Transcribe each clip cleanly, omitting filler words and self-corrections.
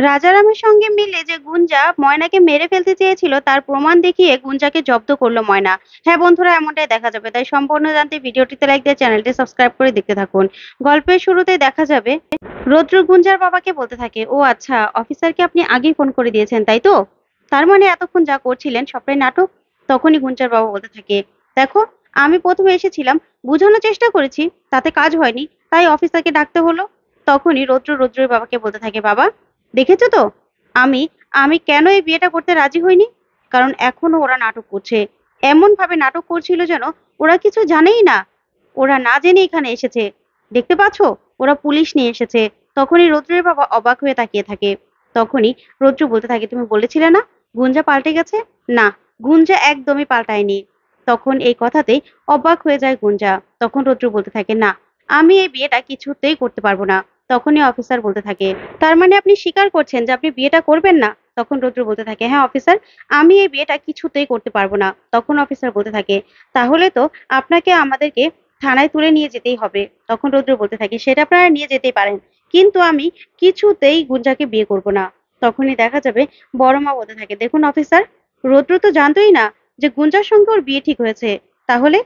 রাজারামের সঙ্গে মিলে যে গুঞ্জা ময়নাকে মেরে ফেলতে চেয়েছিল তার প্রমাণ দেখিয়ে গুঞ্জাকে জব্দ করলো ময়না। হ্যাঁ বন্ধুরা, এমনটাই দেখা যাবে, তাই সম্পূর্ণ জানতে ভিডিওটিতে লাইক দিয়ে চ্যানেলটি সাবস্ক্রাইব করে দেখতে থাকুন। গল্পের শুরুতে দেখা যাবে রৌদ্র গুঞ্জার বাবাকে বলতে থাকে, ও আচ্ছা, অফিসারকে আপনি আগেই ফোন করে দিয়েছেন তাই তো? তার মানে এতক্ষণ যা করছিলেন সবটাই নাটক। তখনই গুঞ্জার বাবা বলতে থাকে, দেখো, আমি প্রথমে এসেছিলাম, বোঝানোর চেষ্টা করেছি, তাতে কাজ হয়নি, তাই অফিসারকে ডাকতে হলো। তখনই রৌদ্রের বাবাকে বলতে থাকে, বাবা দেখেছো তো, আমি আমি কেন এই বিয়েটা করতে রাজি হইনি? কারণ এখনো ওরা নাটক করছে, এমন ভাবে নাটক করছিল যেন ওরা কিছু জানেই না, ওরা না জেনে এখানে এসেছে। দেখতে পাচ্ছো, ওরা পুলিশ নিয়ে এসেছে। তখনই রৌদ্রের বাবা অবাক হয়ে তাকিয়ে থাকে। তখনই রৌদ্র বলতে থাকে, তুমি বলেছিলে না গুঞ্জা পাল্টে গেছে? না, গুঞ্জা একদমই পাল্টায়নি। তখন এই কথাতেই অবাক হয়ে যায় গুঞ্জা। তখন রৌদ্র বলতে থাকে, না, আমি এই বিয়েটা কিছুতেই করতে পারবো না। তখনই অফিসার বলতে থাকে, তার মানে আপনি স্বীকার করছেন যে আপনি বিয়েটা করবেন না? তখন রৌদ্র বলতে থাকে, হ্যাঁ অফিসার, আমি এই বিয়েটা কিছুতেই করতে পারবো না। তখন অফিসার বলতে থাকে, তাহলে তো আপনাকে আমাদেরকে থানায় তুলে নিয়ে যেতেই হবে। তখন রৌদ্র বলতে থাকে, সেটা আপনারা নিয়ে যেতেই পারেন, কিন্তু আমি কিছুতেই গুঞ্জাকে বিয়ে করব না। তখনই দেখা যাবে বড় মা বলতে থাকে, দেখুন অফিসার, রৌদ্র তো জানতোই না যে গুঞ্জার সঙ্গে ওর বিয়ে ঠিক হয়েছে। তাহলে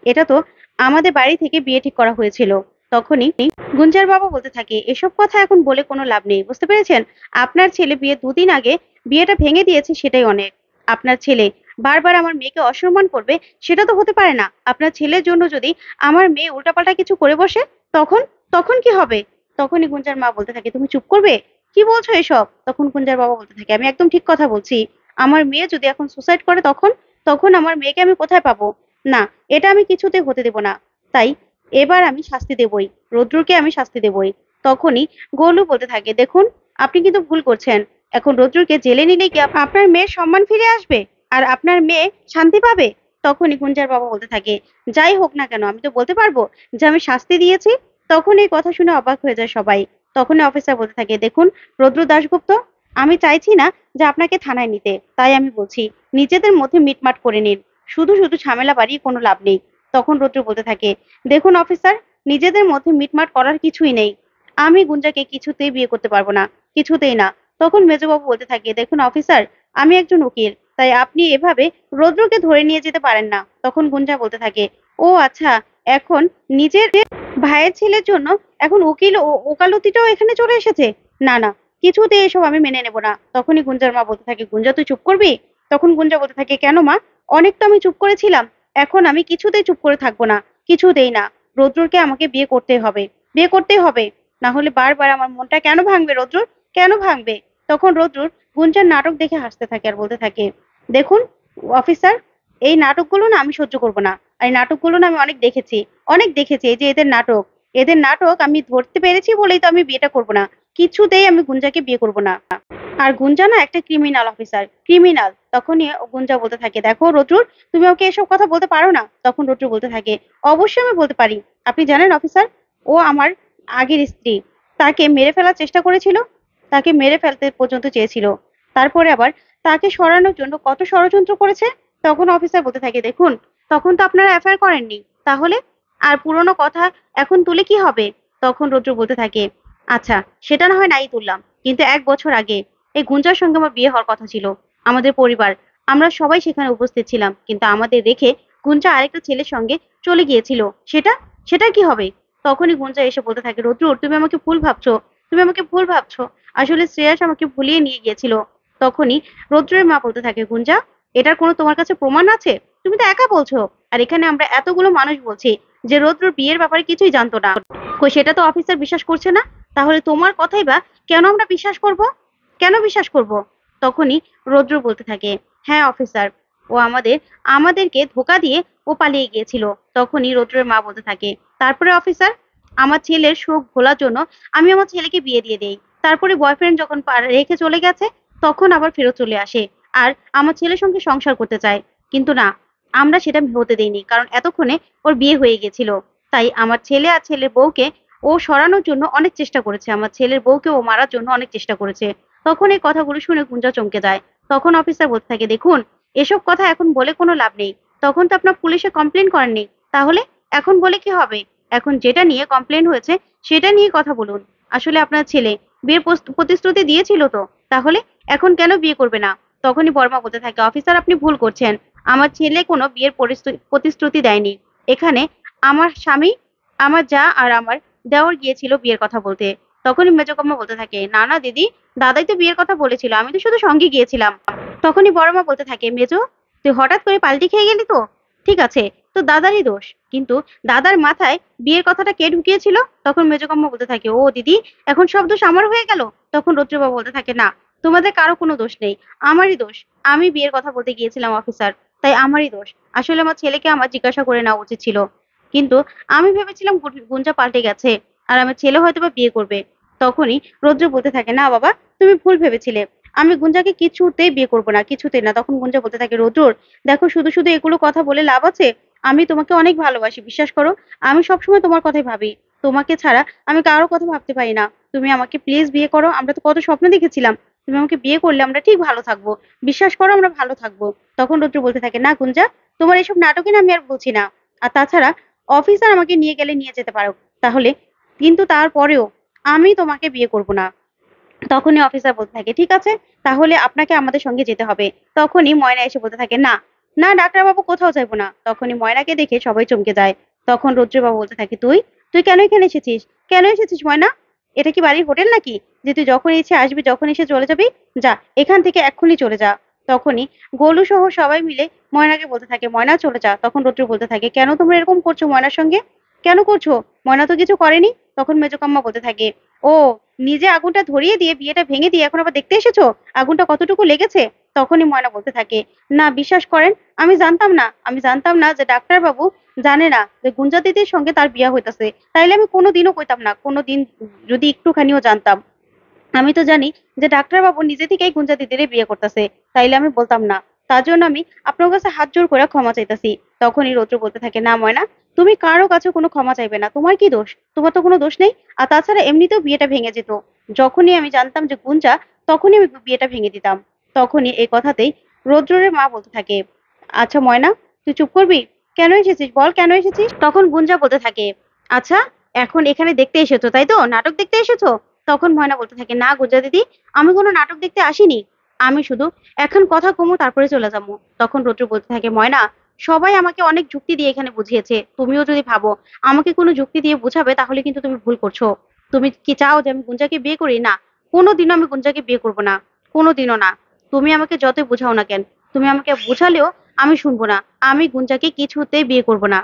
এটা তো আমাদের বাড়ি থেকে বিয়ে ঠিক করা হয়েছিল। তখনই গুঞ্জার বাবা বলতে থাকে, এসব কথা এখন বলে কোনো লাভ নেই, বুঝতে পেরেছেন? আপনার ছেলে বিয়ে দুদিন আগে বিয়েটা ভেঙে দিয়েছে, সেটাই অনেক। আপনার ছেলে বারবার আমার মেয়েকে অসম্মান করবে, সেটা তো হতে পারে না। আপনার ছেলের জন্য যদি আমার মেয়ে উল্টাপাল্টা কিছু করে বসে, তখন তখন কি হবে? তখনই গুঞ্জার মা বলতে থাকে, তুমি চুপ করবে, কি বলছো এসব? তখন গুঞ্জার বাবা বলতে থাকে, আমি একদম ঠিক কথা বলছি। আমার মেয়ে যদি এখন সুসাইড করে, তখন তখন আমার মেয়েকে আমি কোথায় পাবো? না, এটা আমি কিছুতে হতে দেব না। তাই এবার আমি শাস্তি দেবই, রৌদ্রকে আমি শাস্তি দেবই। তখনই গোলু বলতে থাকে, দেখুন, আপনি কিন্তু ভুল করছেন। এখন রৌদ্রকে জেলে নিলে কি আপনার মেয়ের সম্মান ফিরে আসবে আর আপনার মেয়ে শান্তি পাবে? তখনই গুঞ্জার বাবা বলতে থাকে, যাই হোক না কেন, আমি তো বলতে পারবো যে আমি শাস্তি দিয়েছি। তখন এই কথা শুনে অবাক হয়ে যায় সবাই। তখনই অফিসার বলতে থাকে, দেখুন রৌদ্র দাশগুপ্ত, আমি চাইছি না যে আপনাকে থানায় নিতে, তাই আমি বলছি নিজেদের মধ্যে মিটমাট করে নিন, শুধু শুধু ঝামেলা বাড়িয়ে কোনো লাভ নেই। তখন রৌদ্র বলতে থাকে, দেখুন অফিসার, নিজেদের মধ্যে মিটমাট করার কিছুই নেই। আমি গুঞ্জাকে কিছুতেই বিয়ে করতে পারবো না, কিছুতেই না। তখন মেজবাবু বলতে থাকে, দেখুন অফিসার, আমি একজন উকিল, তাই আপনি এভাবে রৌদ্রকে ধরে নিয়ে যেতে পারেন না। তখন গুঞ্জা বলতে থাকে, ও আচ্ছা, এখন নিজের ভাইয়ের ছেলের জন্য এখন উকিল ও ওকালতিটাও এখানে চলে এসেছে? না না, কিছুতেই এসব আমি মেনে নেব না। তখনই গুঞ্জার মা বলতে থাকে, গুঞ্জা তুই চুপ করবি? তখন গুঞ্জা বলতে থাকে, কেন মা, অনেক তো আমি চুপ করেছিলাম, এখন আমি কিছুতেই চুপ করে থাকবো না, কিছুতেই না। রৌদ্রকে আমাকে বিয়ে করতেই হবে, বিয়ে করতেই হবে, না হলে বারবার আমার মনটা কেন ভাঙবে রৌদ্র, কেন ভাঙবে? তখন রৌদ্র গুঞ্জার নাটক দেখে হাসতে থাকে আর বলতে থাকে, দেখুন অফিসার, এই নাটকগুলো না আমি সহ্য করবো না। আর এই নাটকগুলো না আমি অনেক দেখেছি, অনেক দেখেছি। এই যে এদের নাটক, এদের নাটক আমি ধরতে পেরেছি বলেই তো আমি বিয়েটা করবো না, কিছুতেই আমি গুঞ্জাকে বিয়ে করবো না। আর গুঞ্জা না একটা ক্রিমিনাল অফিসার, ক্রিমিনাল। তখনই গুঞ্জা বলতে থাকে, দেখো রুদ্র, তুমি ওকে এসব কথা বলতে পারো না। তখন রুদ্র বলতে থাকে, অবশ্যই আমি বলতে পারি। আপনি জানেন অফিসার, ও আমার আগের স্ত্রী, তাকে মেরে ফেলার চেষ্টা করেছিল, তাকে মেরে ফেলতে পর্যন্ত চেয়েছিল। তারপরে আবার তাকে সরানোর জন্য কত ষড়যন্ত্র করেছে। তখন অফিসার বলতে থাকে, দেখুন, তখন তো আপনারা এফআইআর করেননি, তাহলে আর পুরনো কথা এখন তুলে কি হবে? তখন রুদ্র বলতে থাকে, আচ্ছা, সেটা না হয় নাই তুললাম, কিন্তু 1 বছর আগে এই গুঞ্জার সঙ্গে আমার বিয়ে হওয়ার কথা ছিল। আমাদের পরিবার, আমরা সবাই সেখানে উপস্থিত ছিলাম, কিন্তু আমাদের রেখে গুঞ্জা আরেকটা ছেলের সঙ্গে চলে গিয়েছিল। সেটা সেটা কি হবে? তখনই গুঞ্জা এসে বলতে থাকে, রুদ্র, তুমি আমাকে ভুল ভাবছো, তুমি আমাকে ভুল ভাবছো। আসলে শ্রেয়াস আমাকে ভুলিয়ে নিয়ে গিয়েছিল। তখনই রৌদ্রের মা বলতে থাকে, গুঞ্জা, এটার কোনো তোমার কাছে প্রমাণ আছে? তুমি তো একা বলছো, আর এখানে আমরা এতগুলো মানুষ বলছি যে রৌদ্র বিয়ের ব্যাপারে কিছুই জানতো না। কই সেটা তো অফিসার বিশ্বাস করছে না, তাহলে তোমার কথাই বা কেন আমরা বিশ্বাস করব? কেন বিশ্বাস করব? তখনই রৌদ্র বলতে থাকে, হ্যাঁ অফিসার, ও আমাদেরকে ধোকা দিয়ে ও পালিয়ে গিয়েছিল। তখনই রৌদ্রের মা বলতে থাকে, তারপরে অফিসার, আমার ছেলের শোক ভোলার জন্য আমি আমার ছেলেকে বিয়ে দিয়ে দেই। তারপরে বয়ফ্রেন্ড যখন রেখে চলে গেছে, তখন আবার ফেরত চলে আসে আর আমার ছেলের সঙ্গে সংসার করতে চায়। কিন্তু না, আমরা সেটা হতে দেইনি, কারণ এতক্ষণে ওর বিয়ে হয়ে গেছিল। তাই আমার ছেলে আর ছেলের বউকে ও সরানোর জন্য অনেক চেষ্টা করেছে, আমার ছেলের বউকে ও মারার জন্য অনেক চেষ্টা করেছে। তখন এই কথাগুলো শুনে গুঞ্জা চমকে যায়। তখন অফিসার বলতে থাকে, দেখুন, এসব কথা এখন বলে কোনো লাভ নেই, তখন তো আপনার পুলিশে কমপ্লেন করেননি, তাহলে এখন বলে কি হবে? এখন যেটা নিয়ে কমপ্লেন হয়েছে সেটা নিয়ে কথা বলুন। আসলে আপনার ছেলে বিয়ের প্রতিশ্রুতি দিয়েছিল তো, তাহলে এখন কেন বিয়ে করবে না? তখনই বর্মা বলতে থাকে, অফিসার আপনি ভুল করছেন, আমার ছেলে কোনো বিয়ের প্রতিশ্রুতি দেয়নি। এখানে আমার স্বামী, আমার যা আর আমার দেওর গিয়েছিল বিয়ের কথা বলতে। তখনই মেজকম্মা বলতে থাকে, না না দিদি, দাদাই তো বিয়ের কথা বলেছিল, আমি তো শুধু সঙ্গে গিয়েছিলাম। তখনই বড় মা বলতে থাকে, মেজো তুই হঠাৎ করে পাল্টি খেয়ে গেলি তো, ঠিক আছে, তো দাদারই দোষ, কিন্তু দাদার মাথায় বিয়ের কথাটা কে ঢুকিয়েছিল? তখন মেজকম্মা বলতে থাকে, ও দিদি, এখন সব দোষ আমার হয়ে গেল। তখন রৌদ্রবাবু বলতে থাকে, না, তোমাদের কারো কোনো দোষ নেই, আমারই দোষ। আমি বিয়ের কথা বলতে গিয়েছিলাম অফিসার, তাই আমারই দোষ। আসলে আমার ছেলেকে আমার জিজ্ঞাসা করে নেওয়া উচিত ছিল, কিন্তু আমি ভেবেছিলাম গুঞ্জা পাল্টে গেছে আর আমার ছেলে হয়তো বা বিয়ে করবে। তখনই রৌদ্র বলতে থাকে, না বাবা, তুমি ভুল ভেবেছিলে, আমি গুঞ্জাকে কিছুতেই বিয়ে করবো না, কিছুতেই না। তখন গুঞ্জা বলতে থাকে, রৌদ্র দেখো, শুধু শুধু এগুলো কথা বলে লাভ আছে? আমি তোমাকে অনেক ভালোবাসি, বিশ্বাস করো, আমি সবসময় তোমার কথাই ভাবি, তোমাকে ছাড়া আমি কারো কথা ভাবতে পারি না। তুমি আমাকে প্লিজ বিয়ে করো, আমরা তো কত স্বপ্ন দেখেছিলাম, তুমি আমাকে বিয়ে করলে আমরা ঠিক ভালো থাকবো, বিশ্বাস করো আমরা ভালো থাকবো। তখন রৌদ্র বলতে থাকে, না গুঞ্জা, তোমার এসব নাটকে না আমি আর বলছি না, আর তাছাড়া অফিসার আমাকে নিয়ে গেলে নিয়ে যেতে পারো তাহলে, কিন্তু তারপরেও আমি তোমাকে বিয়ে করব না। তখনই অফিসার বলতে থাকে, ঠিক আছে, তাহলে আপনাকে আমাদের সঙ্গে যেতে হবে। তখনই ময়না এসে বলতে থাকে, না না ডাক্তারবাবু, কোথাও যাবো না। তখনই ময়নাকে দেখে সবাই চমকে যায়। তখন রৌদ্রবাবু বলতে থাকে, তুই তুই কেন এখানে এসেছিস? কেন এসেছিস ময়না? এটা কি বাড়ির হোটেল নাকি, যে তুই যখন ইচ্ছে আসবি যখন এসে চলে যাবি? যা এখান থেকে এক্ষুনি চলে যা। তখনই গোলু সহ সবাই মিলে ময়নাকে বলতে থাকে, ময়না চলে যা। তখন রৌদ্র বলতে থাকে, কেন তোমরা এরকম করছো ময়নার সঙ্গে? কেন করছো? ময়না তো কিছু করেনি। তখন মেজকাম্মা বলতে থাকে, ও নিজে আগুনটা ধরিয়ে দিয়ে বিয়েটা ভেঙে দিয়ে এখন আবার দেখতে এসেছো আগুনটা কতটুকু লেগেছে? তখনই ময়না বলতে থাকে, না বিশ্বাস করেন, আমি জানতাম না যে ডাক্তার বাবু জানে না যে গুঞ্জা দিদির সঙ্গে তার বিয়ে হইতাছে। তাইলে আমি কোনোদিনও কইতাম না, কোনোদিন যদি একটুখানিও জানতাম। আমি তো জানি যে ডাক্তার বাবু নিজে থেকেই গুঞ্জা দিদিরে বিয়ে করতেছে, তাইলে আমি বলতাম না। তার জন্য আমি আপনার কাছে হাত জোর করে ক্ষমা চাইতাছি। তখনই রৌদ্র বলতে থাকে, না ময়না, তুমি কারো কাছে কোনো ক্ষমা চাইবে না, তোমার কি দোষ? তোমার তো কোনো দোষ নেই। আর তাছাড়া এমনিতেও বিয়েটা ভেঙে যেত, যখনই আমি জানতাম যে গুঞ্জা, তখনই আমি বিয়েটা ভেঙে দিতাম। তখনই এই কথাতেই রৌদ্রের মা বলতে থাকে, আচ্ছা ময়না, তুই চুপ করবি? কেন এসেছিস বল, কেন এসেছিস? তখন গুঞ্জা বলতে থাকে, আচ্ছা, এখন এখানে দেখতে এসেছো তাই তো, নাটক দেখতে এসেছো? তখন ময়না বলতে থাকে, না গুঞ্জা দিদি, আমি কোনো নাটক দেখতে আসিনি, আমি শুধু এখন কথা কমু তারপরে চলে যাবো। তখন রৌদ্র বলতে থাকে, ময়না, সবাই আমাকে অনেক যুক্তি দিয়ে এখানে বুঝিয়েছে, তুমিও যদি ভাবো আমাকে কোনো যুক্তি দিয়ে বুঝাবে তাহলে কিন্তু তুমি ভুল করছো। তুমি কি চাও যে আমি গুঞ্জাকে বিয়ে করি? না, কোনোদিনও আমি গুঞ্জাকে বিয়ে করবো না, কোনোদিনও না। তুমি আমাকে যতই বুঝাও না কেন, তুমি আমাকে বুঝালেও আমি শুনবো না, আমি গুঞ্জাকে কিছুতেই বিয়ে করবো না।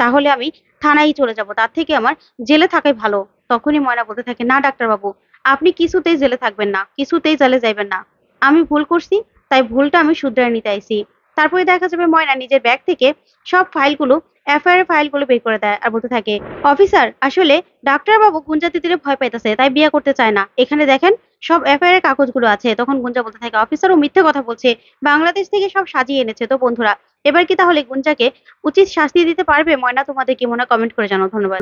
তাহলে আমি থানায় চলে যাব, তার থেকে আমার জেলে থাকাই ভালো। তখনই ময়না বলতে থাকে, না ডাক্তার বাবু, আপনি কিছুতেই জেলে থাকবেন না, কিছুতেই জেলে যাইবেন না। আমি ভুল করছি, তাই ভুলটা আমি শুধরে নিতে আইছি। তারপরে দেখা যাবে ময়না নিজের ব্যাগ থেকে সব ফাইলগুলো, এফআইআর এর ফাইলগুলো বের করে দেয় আর বলতে থাকে, অফিসার আসলে ডাক্তার বাবু গুঞ্জা তিতিরে ভয় পাইতেছে, তাই বিয়ে করতে চায় না। এখানে দেখেন সব এফআইআর এর কাগজগুলো আছে। তখন গুঞ্জা বলতে থাকে, অফিসার ও মিথ্যে কথা বলছে, বাংলাদেশ থেকে সব সাজিয়ে এনেছে। তো বন্ধুরা, এবার কি তাহলে গুঞ্জাকে উচিত শাস্তি দিতে পারবে ময়না? তোমাদের কি মনে হয় কমেন্ট করে জানাও। ধন্যবাদ।